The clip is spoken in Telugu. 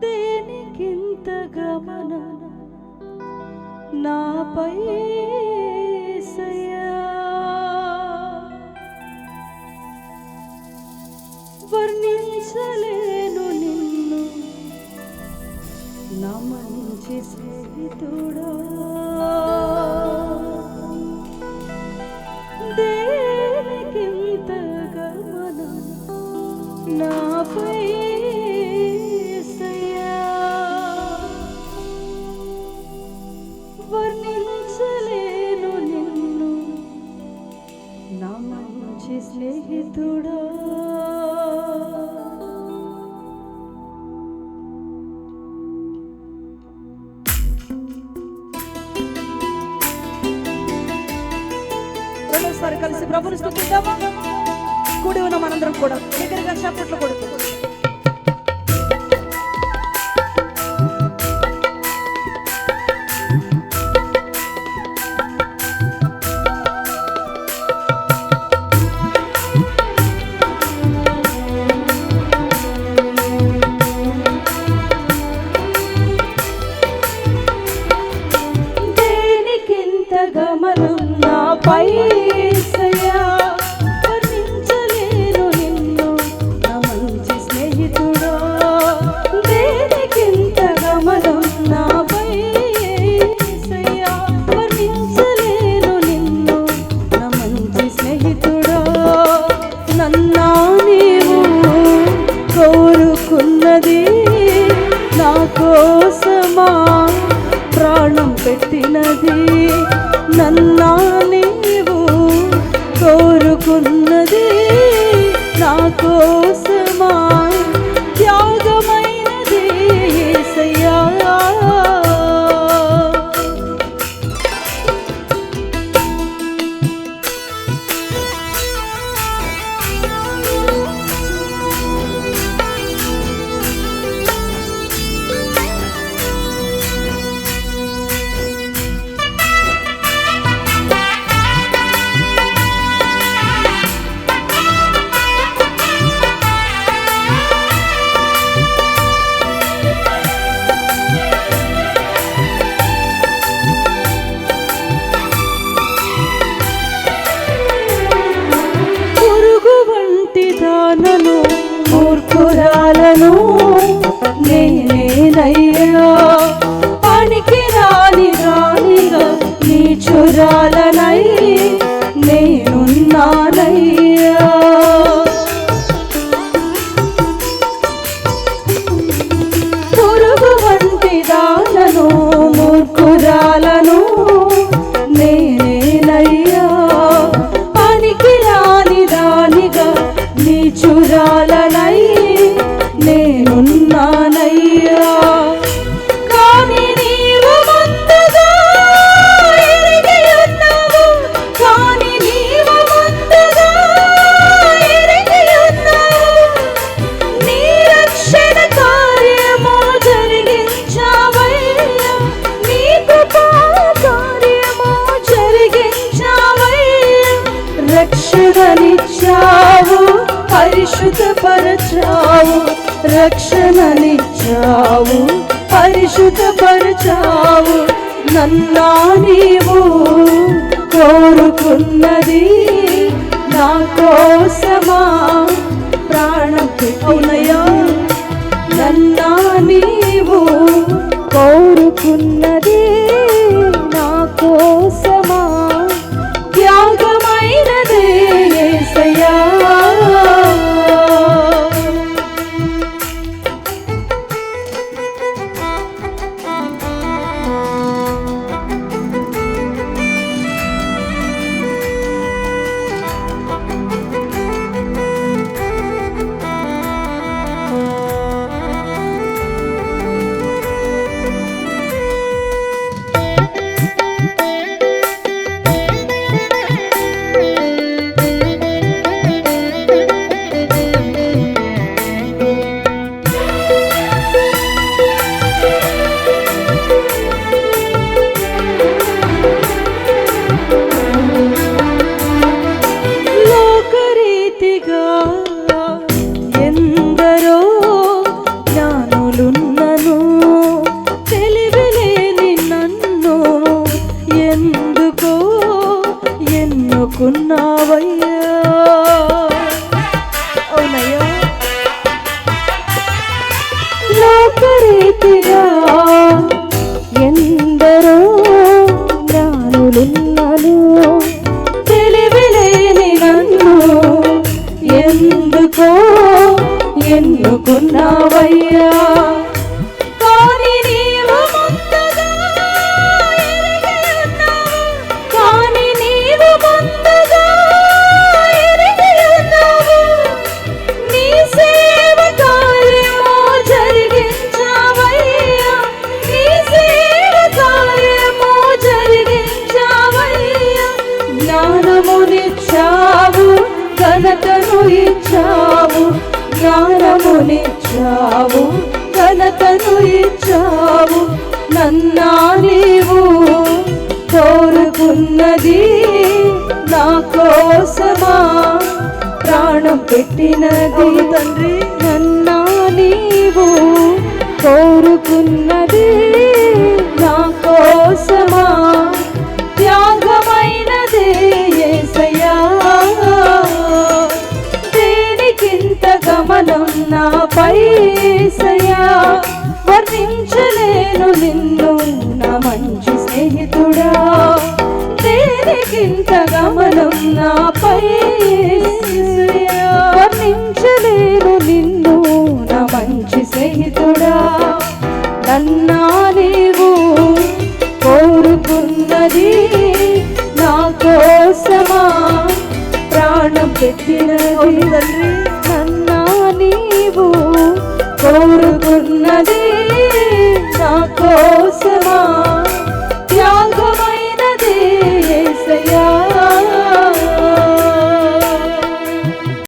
దేనికింత గమనం నాపై యేసయ్యా, వర్ణించలేను నిన్ను నా మంచి స్నేహితుడా, దేనికింత గమనం నాపై యేసయ్యా, వర్ణించలేను నిన్ను నా మంచి స్నేహితుడా. రెండోసారి కలిసి ప్రభుని స్తుతిద్దామా? కూడి ఉన్న మనందరం కూడా దగ్గరగా చప్పట్లు కొడుతూ దేనికింత గమనం నాపై యేసయ్యా, వర్ణించలేను నిన్ను నా మంచి స్నేహితుడా, దేనికింత గమనం నాపై యేసయ్యా, వర్ణించలేను నిన్ను నా మంచి స్నేహితుడా. నన్నా నీవు కోరుకున్నది నా కోసమా ప్రాణం పెట్టినది, నన్నా నీవు కోరుకున్నది నా కోసమా త్యాగమైనది యేసయ్యా. దానను మూర్ఖురాలను నేనేనయ్యా, పనికి రాని రానిగా నీచురాలనై నేనున్నానయ్యా. పురుగు వంటి దానను మూర్ఖురాలను నేనేనయ్యా, పనికి రాని దానిగా నీచురాలనై నేనున్నానయ్యా. కానీ నీవు ముందుగా ఎరిగి ఉన్నావు, కానీ నీవు ముందుగా ఎరిగి ఉన్నావు, నీ రక్షణ కార్యము జరిగించావయ్యా, నీ కృపా కార్యము జరిగించావయ్యా. రక్షణనిచ్చావు, పరిశుద్ధపరచావు, రక్షణనిచ్చావు, పరిశుద్ధపరచావు. నన్నా నీవు కోరుకున్నది నా కోసమా ప్రాణం పెట్టినయ్యా, నన్నా నీవు కోరుకున్నది నా కోసమా త్యాగమైనది యేసయ్యా. ఎన్నుకున్నావయ్యా. కానీ నీవు ముందుగా ఎరిగి ఉన్నావు, కానీ నీవు ముందుగా ఎరిగి ఉన్నావు. నీ సేవ కార్యము జరిగించావయ్యా, నీ సేవ కార్యము జరిగించావయ్యా. జ్ఞానమునిచ్చావు, ఘనతను ఇచ్చావు, జ్ఞానమునిచ్చావు, ఘనతను ఇచ్చావు. నన్నా నీవు కోరుకున్నది నా కోసమా ప్రాణం పెట్టినది తండ్రి. నన్నా నీవు కోరుకున్నది నా కోసమా త్యాగమైనదే యేసయ్యా. దేనికింత గమనం నాపై యేసయ్యా. వర్ణించలేను నిన్ను నా మంచి స్నేహితుడా. దేనికింత గమనం నాపై యేసయ్యా. వర్ణించలేను నిన్ను నా మంచి స్నేహితుడా. నన్నా నీవు కోరుకున్నది నా కోసమా ప్రాణం పెట్టినది తండ్రి. నన్నా నీవు కోరుకున్నది నా కోసం